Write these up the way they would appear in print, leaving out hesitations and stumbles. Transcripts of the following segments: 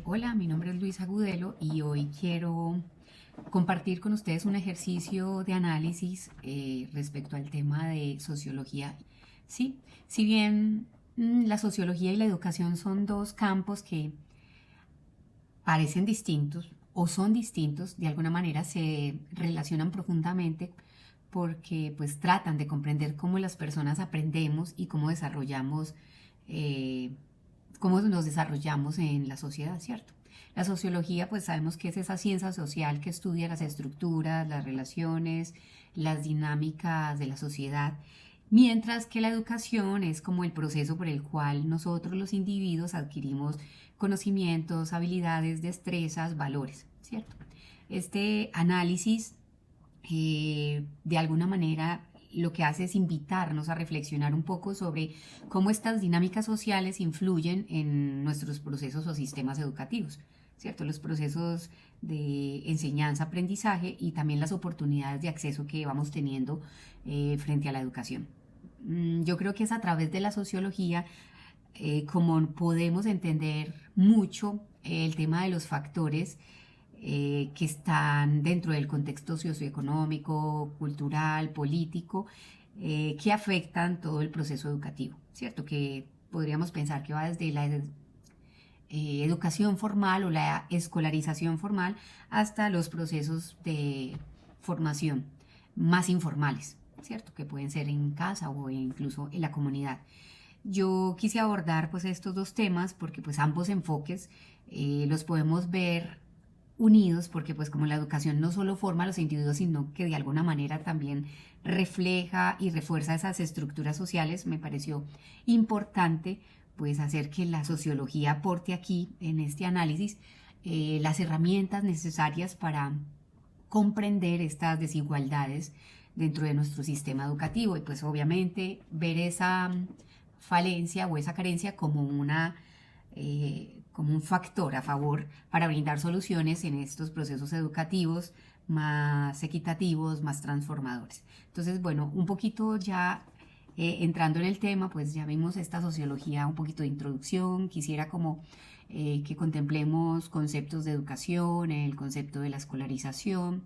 Hola, mi nombre es Luisa Agudelo y hoy quiero compartir con ustedes un ejercicio de análisis respecto al tema de sociología. Sí, si bien la sociología y la educación son dos campos que parecen distintos o son distintos, de alguna manera se relacionan profundamente porque pues tratan de comprender cómo las personas aprendemos y eh, cómo nos desarrollamos en la sociedad, ¿cierto? La sociología, pues sabemos que es esa ciencia social que estudia las estructuras, las relaciones, las dinámicas de la sociedad, mientras que la educación es como el proceso por el cual nosotros los individuos adquirimos conocimientos, habilidades, destrezas, valores, ¿cierto? Este análisis, de alguna manera, lo que hace es invitarnos a reflexionar un poco sobre cómo estas dinámicas sociales influyen en nuestros procesos o sistemas educativos, ¿cierto? Los procesos de enseñanza, aprendizaje y también las oportunidades de acceso que vamos teniendo frente a la educación. Yo creo que es a través de la sociología como podemos entender mucho el tema de los factores que están dentro del contexto socioeconómico, cultural, político, que afectan todo el proceso educativo, ¿cierto? Que podríamos pensar que va desde la educación formal o la escolarización formal hasta los procesos de formación más informales, ¿cierto? Que pueden ser en casa o incluso en la comunidad. Yo quise abordar pues estos dos temas porque pues ambos enfoques los podemos ver unidos porque pues como la educación no solo forma a los individuos sino que de alguna manera también refleja y refuerza esas estructuras sociales, me pareció importante pues hacer que la sociología aporte aquí en este análisis las herramientas necesarias para comprender estas desigualdades dentro de nuestro sistema educativo y pues obviamente ver esa falencia o esa carencia como un factor a favor para brindar soluciones en estos procesos educativos más equitativos, más transformadores. Entonces, bueno, un poquito ya entrando en el tema, pues ya vimos esta sociología, un poquito de introducción, quisiera como que contemplemos conceptos de educación, el concepto de la escolarización,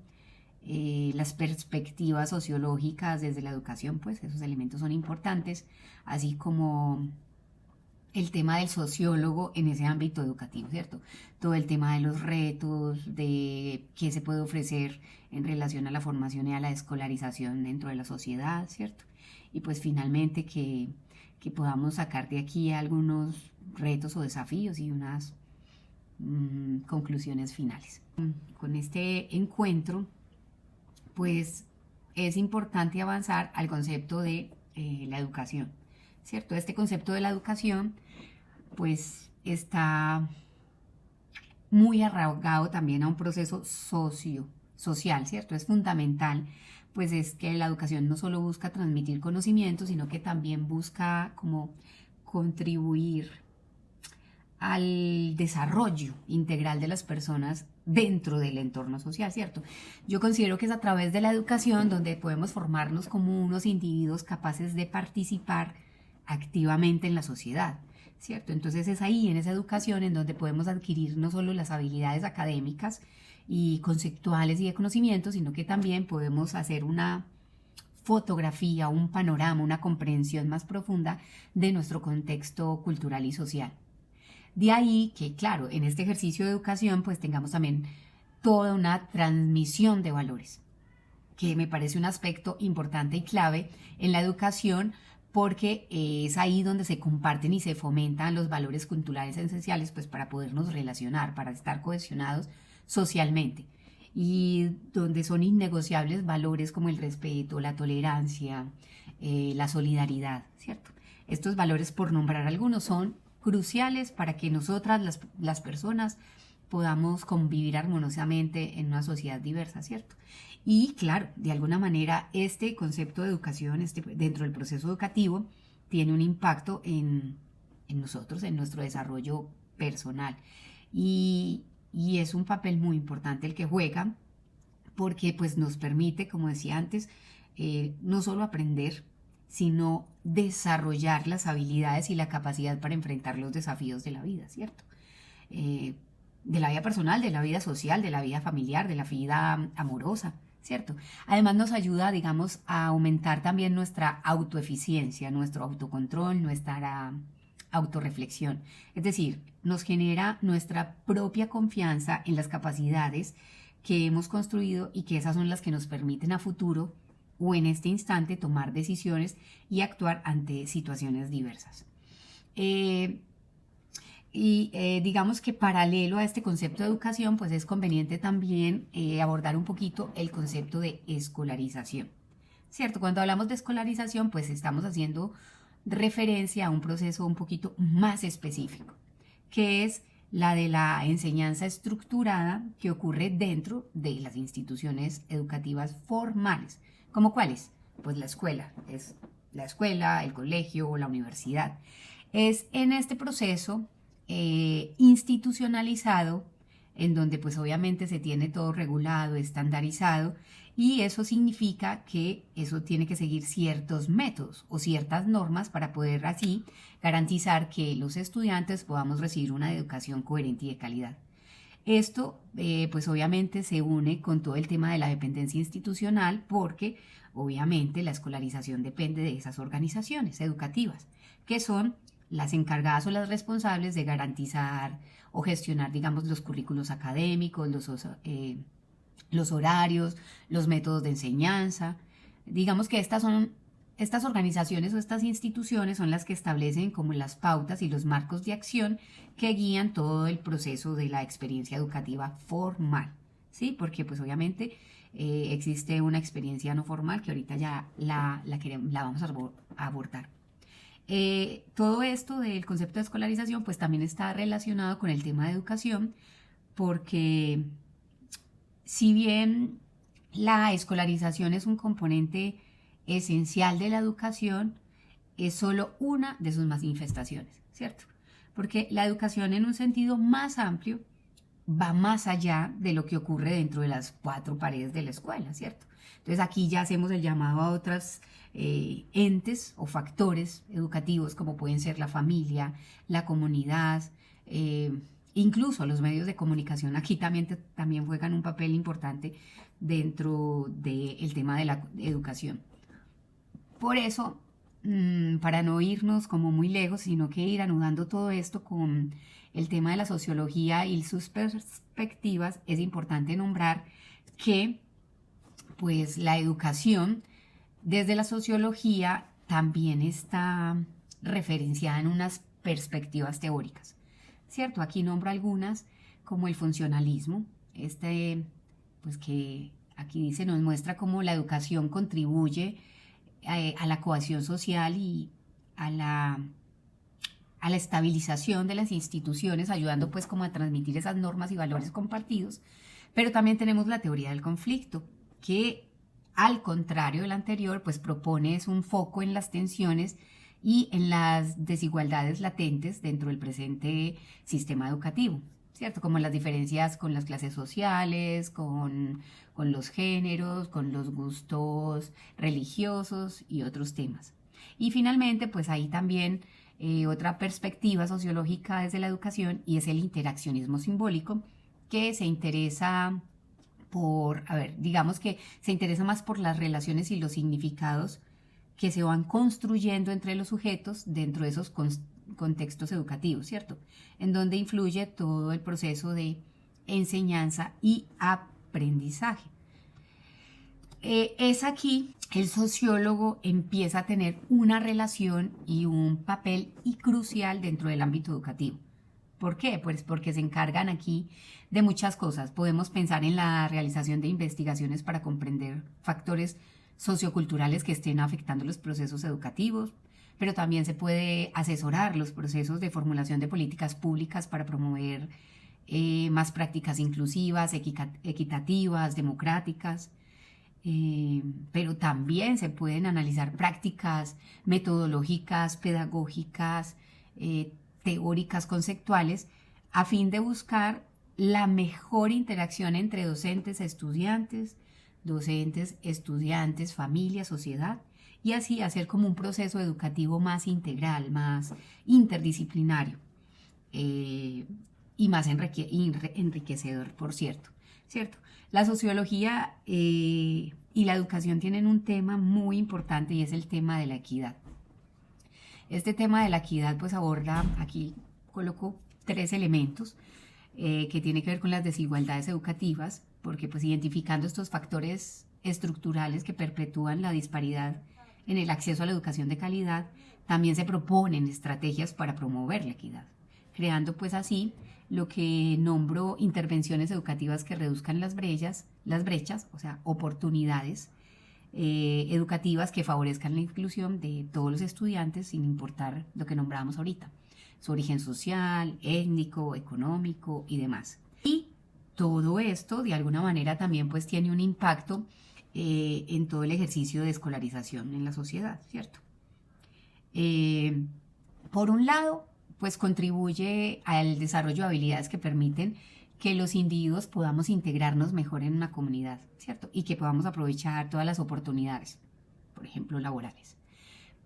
las perspectivas sociológicas desde la educación, pues esos elementos son importantes, así como el tema del sociólogo en ese ámbito educativo, ¿cierto? Todo el tema de los retos, de qué se puede ofrecer en relación a la formación y a la escolarización dentro de la sociedad, ¿cierto? Y pues finalmente que podamos sacar de aquí algunos retos o desafíos y unas conclusiones finales. Con este encuentro, pues es importante avanzar al concepto de la educación, ¿cierto? Este concepto de la educación pues está muy arraigado también a un proceso social, ¿cierto? Es fundamental, pues es que la educación no solo busca transmitir conocimientos, sino que también busca como contribuir al desarrollo integral de las personas dentro del entorno social, ¿cierto? Yo considero que es a través de la educación donde podemos formarnos como unos individuos capaces de participar activamente en la sociedad, ¿cierto? Entonces es ahí, en esa educación, en donde podemos adquirir no solo las habilidades académicas y conceptuales y de conocimiento, sino que también podemos hacer una fotografía, un panorama, una comprensión más profunda de nuestro contexto cultural y social. De ahí que, claro, en este ejercicio de educación pues tengamos también toda una transmisión de valores, que me parece un aspecto importante y clave en la educación porque es ahí donde se comparten y se fomentan los valores culturales esenciales pues para podernos relacionar, para estar cohesionados socialmente y donde son innegociables valores como el respeto, la tolerancia, la solidaridad, ¿cierto? Estos valores, por nombrar algunos, son cruciales para que nosotras, las personas, podamos convivir armoniosamente en una sociedad diversa, ¿cierto? Y claro, de alguna manera este concepto de educación dentro del proceso educativo tiene un impacto en nosotros, en nuestro desarrollo personal. Y es un papel muy importante el que juega porque pues nos permite, como decía antes, no solo aprender, sino desarrollar las habilidades y la capacidad para enfrentar los desafíos de la vida, ¿cierto? de la vida personal, de la vida social, de la vida familiar, de la vida amorosa, ¿cierto? Además nos ayuda, digamos, a aumentar también nuestra autoeficiencia, nuestro autocontrol, nuestra autorreflexión. Es decir, nos genera nuestra propia confianza en las capacidades que hemos construido y que esas son las que nos permiten a futuro o en este instante tomar decisiones y actuar ante situaciones diversas. Digamos que paralelo a este concepto de educación, pues es conveniente también abordar un poquito el concepto de escolarización, ¿cierto? Cuando hablamos de escolarización, pues estamos haciendo referencia a un proceso un poquito más específico, que es la de la enseñanza estructurada que ocurre dentro de las instituciones educativas formales. ¿Cómo cuáles? Pues la escuela, es la escuela, el colegio o la universidad. Es en este proceso institucionalizado, en donde pues obviamente se tiene todo regulado, estandarizado, y eso significa que eso tiene que seguir ciertos métodos o ciertas normas para poder así garantizar que los estudiantes podamos recibir una educación coherente y de calidad. Esto pues obviamente se une con todo el tema de la dependencia institucional porque obviamente la escolarización depende de esas organizaciones educativas, que son las encargadas o las responsables de garantizar o gestionar, digamos, los currículos académicos, los horarios, los métodos de enseñanza. Digamos que estas organizaciones o estas instituciones son las que establecen como las pautas y los marcos de acción que guían todo el proceso de la experiencia educativa formal, ¿sí? Porque pues obviamente existe una experiencia no formal que ahorita ya la vamos a abordar. Todo esto del concepto de escolarización pues también está relacionado con el tema de educación porque si bien la escolarización es un componente esencial de la educación, es solo una de sus manifestaciones, ¿cierto? Porque la educación en un sentido más amplio va más allá de lo que ocurre dentro de las cuatro paredes de la escuela, ¿cierto? Entonces aquí ya hacemos el llamado a otros entes o factores educativos como pueden ser la familia, la comunidad, incluso los medios de comunicación aquí también juegan un papel importante dentro del tema de la educación. Por eso, para no irnos como muy lejos, sino que ir anudando todo esto con el tema de la sociología y sus perspectivas, es importante nombrar que pues la educación desde la sociología también está referenciada en unas perspectivas teóricas, ¿cierto? Aquí nombro algunas como el funcionalismo, pues que aquí dice, nos muestra cómo la educación contribuye a la cohesión social y a la estabilización de las instituciones, ayudando pues como a transmitir esas normas y valores compartidos. Pero también tenemos la teoría del conflicto, que al contrario del anterior, pues propone un foco en las tensiones y en las desigualdades latentes dentro del presente sistema educativo, ¿cierto? Como las diferencias con las clases sociales, con los géneros, con los gustos religiosos y otros temas. Y finalmente, pues ahí también otra perspectiva sociológica desde la educación y es el interaccionismo simbólico, que se interesa digamos que se interesa más por las relaciones y los significados que se van construyendo entre los sujetos dentro de esos contextos educativos, ¿cierto? En donde influye todo el proceso de enseñanza y aprendizaje. Es aquí que el sociólogo empieza a tener una relación y un papel crucial dentro del ámbito educativo. ¿Por qué? Pues porque se encargan aquí de muchas cosas. Podemos pensar en la realización de investigaciones para comprender factores socioculturales que estén afectando los procesos educativos, pero también se puede asesorar los procesos de formulación de políticas públicas para promover más prácticas inclusivas, equitativas, democráticas. Pero también se pueden analizar prácticas metodológicas, pedagógicas, teóricas, conceptuales, a fin de buscar la mejor interacción entre docentes, estudiantes, familia, sociedad, y así hacer como un proceso educativo más integral, más interdisciplinario y más enriquecedor, por cierto, ¿cierto? La sociología y la educación tienen un tema muy importante y es el tema de la equidad. Este tema de la equidad pues aborda, aquí coloco 3 elementos que tienen que ver con las desigualdades educativas, porque pues identificando estos factores estructurales que perpetúan la disparidad en el acceso a la educación de calidad, también se proponen estrategias para promover la equidad, creando pues así lo que nombro intervenciones educativas que reduzcan las brechas, o sea, oportunidades educativas que favorezcan la inclusión de todos los estudiantes sin importar lo que nombrábamos ahorita, su origen social, étnico, económico y demás. Y todo esto de alguna manera también pues tiene un impacto en todo el ejercicio de escolarización en la sociedad, ¿cierto? Por un lado, pues contribuye al desarrollo de habilidades que permiten que los individuos podamos integrarnos mejor en una comunidad, ¿cierto? Y que podamos aprovechar todas las oportunidades, por ejemplo, laborales.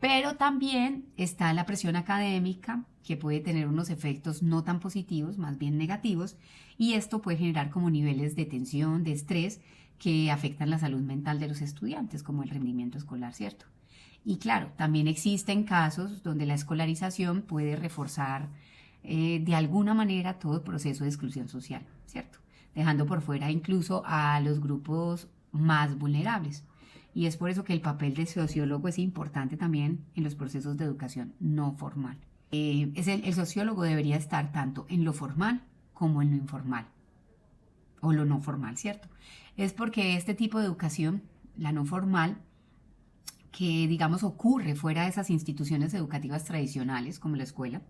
Pero también está la presión académica, que puede tener unos efectos no tan positivos, más bien negativos, y esto puede generar como niveles de tensión, de estrés, que afectan la salud mental de los estudiantes, como el rendimiento escolar, ¿cierto? Y claro, también existen casos donde la escolarización puede reforzar de alguna manera todo el proceso de exclusión social, ¿cierto? Dejando por fuera incluso a los grupos más vulnerables. Y es por eso que el papel del sociólogo es importante también en los procesos de educación no formal. El sociólogo debería estar tanto en lo formal como en lo informal o lo no formal, ¿cierto? Es porque este tipo de educación, la no formal, que digamos ocurre fuera de esas instituciones educativas tradicionales como la escuela,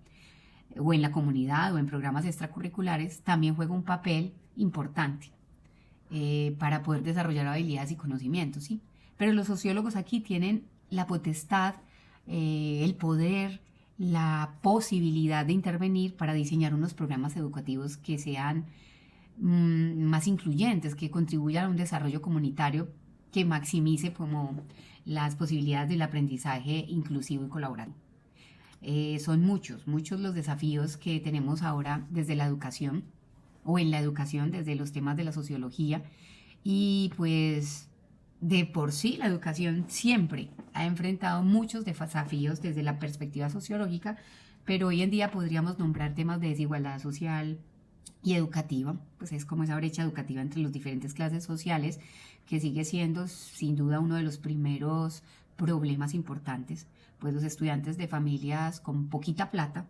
o en la comunidad o en programas extracurriculares, también juega un papel importante para poder desarrollar habilidades y conocimientos, ¿sí? Pero los sociólogos aquí tienen la potestad, el poder, la posibilidad de intervenir para diseñar unos programas educativos que sean más incluyentes, que contribuyan a un desarrollo comunitario que maximice como las posibilidades del aprendizaje inclusivo y colaborativo. Son muchos los desafíos que tenemos ahora desde la educación o en la educación, desde los temas de la sociología, y pues de por sí la educación siempre ha enfrentado muchos desafíos desde la perspectiva sociológica, pero hoy en día podríamos nombrar temas de desigualdad social y educativa, pues es como esa brecha educativa entre las diferentes clases sociales que sigue siendo sin duda uno de los primeros problemas importantes, pues los estudiantes de familias con poquita plata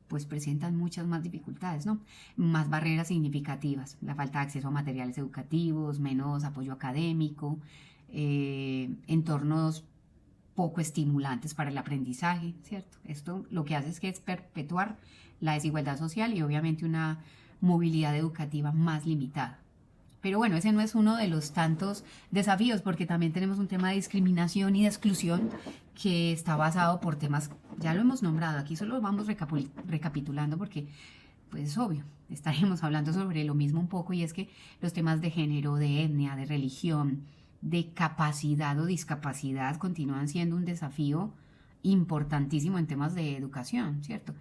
pues presentan muchas más dificultades, ¿no? Más barreras significativas, la falta de acceso a materiales educativos, menos apoyo académico, entornos poco estimulantes para el aprendizaje, ¿cierto? Esto lo que hace es que es perpetuar la desigualdad social y obviamente una movilidad educativa más limitada. Pero bueno, ese no es uno de los tantos desafíos, porque también tenemos un tema de discriminación y de exclusión que está basado por temas, ya lo hemos nombrado, aquí solo vamos recapitulando porque, pues es obvio, estaremos hablando sobre lo mismo un poco, y es que los temas de género, de etnia, de religión, de capacidad o discapacidad continúan siendo un desafío importantísimo en temas de educación, ¿cierto?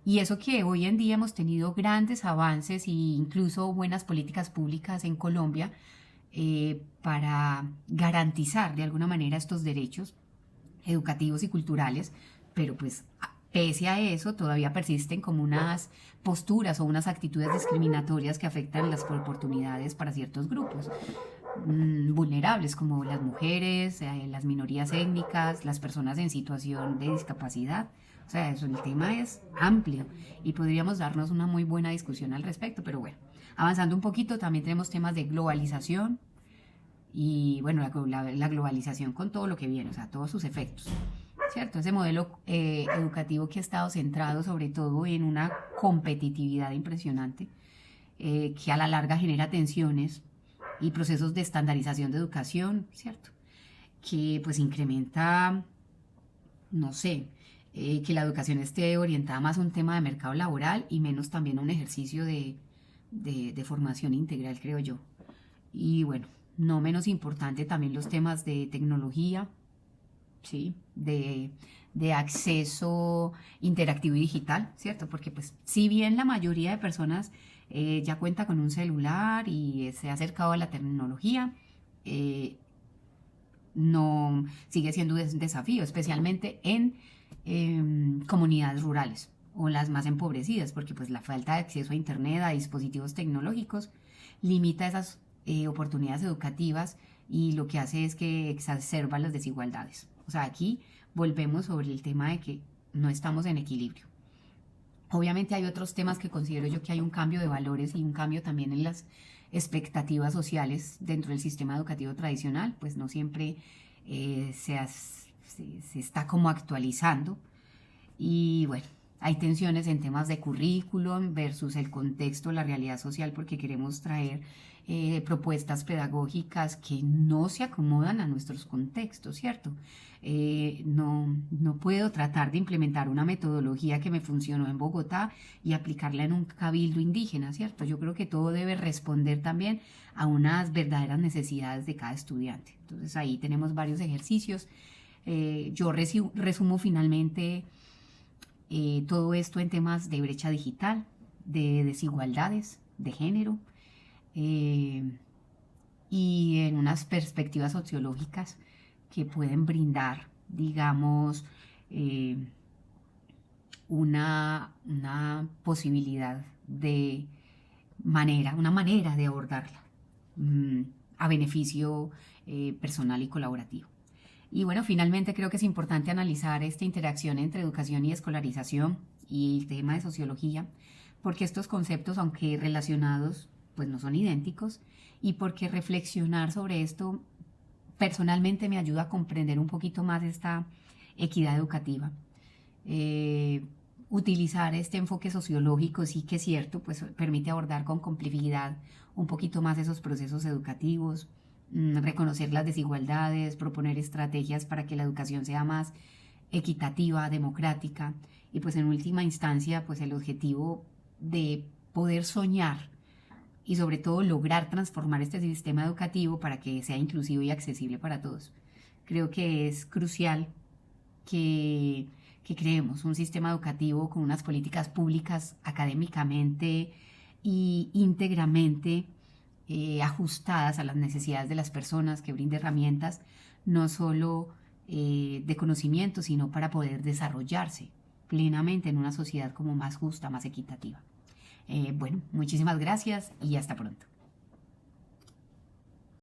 Y eso que hoy en día hemos tenido grandes avances e incluso buenas políticas públicas en Colombia para garantizar de alguna manera estos derechos educativos y culturales, pero pues pese a eso todavía persisten como unas posturas o unas actitudes discriminatorias que afectan las oportunidades para ciertos grupos vulnerables como las mujeres, las minorías étnicas, las personas en situación de discapacidad. O sea, eso, el tema es amplio y podríamos darnos una muy buena discusión al respecto, pero bueno, avanzando un poquito, también tenemos temas de globalización y bueno, la globalización con todo lo que viene, o sea, todos sus efectos, ¿cierto? Ese modelo educativo que ha estado centrado sobre todo en una competitividad impresionante, que a la larga genera tensiones y procesos de estandarización de educación, ¿cierto? Que pues incrementa, no sé, que la educación esté orientada más a un tema de mercado laboral y menos también a un ejercicio de formación integral, creo yo. Y bueno, no menos importante también los temas de tecnología, ¿sí? de de acceso interactivo y digital, ¿cierto? Porque pues si bien la mayoría de personas ya cuenta con un celular y se ha acercado a la tecnología, no sigue siendo un desafío, especialmente en comunidades rurales o las más empobrecidas, porque pues la falta de acceso a internet, a dispositivos tecnológicos, limita esas oportunidades educativas y lo que hace es que exacerba las desigualdades. O sea, aquí volvemos sobre el tema de que no estamos en equilibrio. Obviamente hay otros temas que considero yo que hay un cambio de valores y un cambio también en las expectativas sociales dentro del sistema educativo tradicional, pues no siempre se está como actualizando. Y bueno, hay tensiones en temas de currículum versus el contexto, la realidad social, porque queremos traer propuestas pedagógicas que no se acomodan a nuestros contextos, ¿cierto? No puedo tratar de implementar una metodología que me funcionó en Bogotá y aplicarla en un cabildo indígena, ¿cierto? Yo creo que todo debe responder también a unas verdaderas necesidades de cada estudiante. Entonces ahí tenemos varios ejercicios. Yo resumo finalmente todo esto en temas de brecha digital, de desigualdades, de género, y en unas perspectivas sociológicas que pueden brindar, digamos, una posibilidad de una manera de abordarla a beneficio personal y colaborativo. Y bueno, finalmente creo que es importante analizar esta interacción entre educación y escolarización y el tema de sociología, porque estos conceptos, aunque relacionados, pues no son idénticos, y porque reflexionar sobre esto personalmente me ayuda a comprender un poquito más esta equidad educativa. Utilizar este enfoque sociológico, sí que es cierto, pues permite abordar con complejidad un poquito más esos procesos educativos, reconocer las desigualdades, proponer estrategias para que la educación sea más equitativa, democrática y pues en última instancia pues el objetivo de poder soñar y sobre todo lograr transformar este sistema educativo para que sea inclusivo y accesible para todos. Creo que es crucial que creemos un sistema educativo con unas políticas públicas académicamente y íntegramente ajustadas a las necesidades de las personas, que brinde herramientas no solo de conocimiento, sino para poder desarrollarse plenamente en una sociedad como más justa, más equitativa. Bueno, muchísimas gracias y hasta pronto.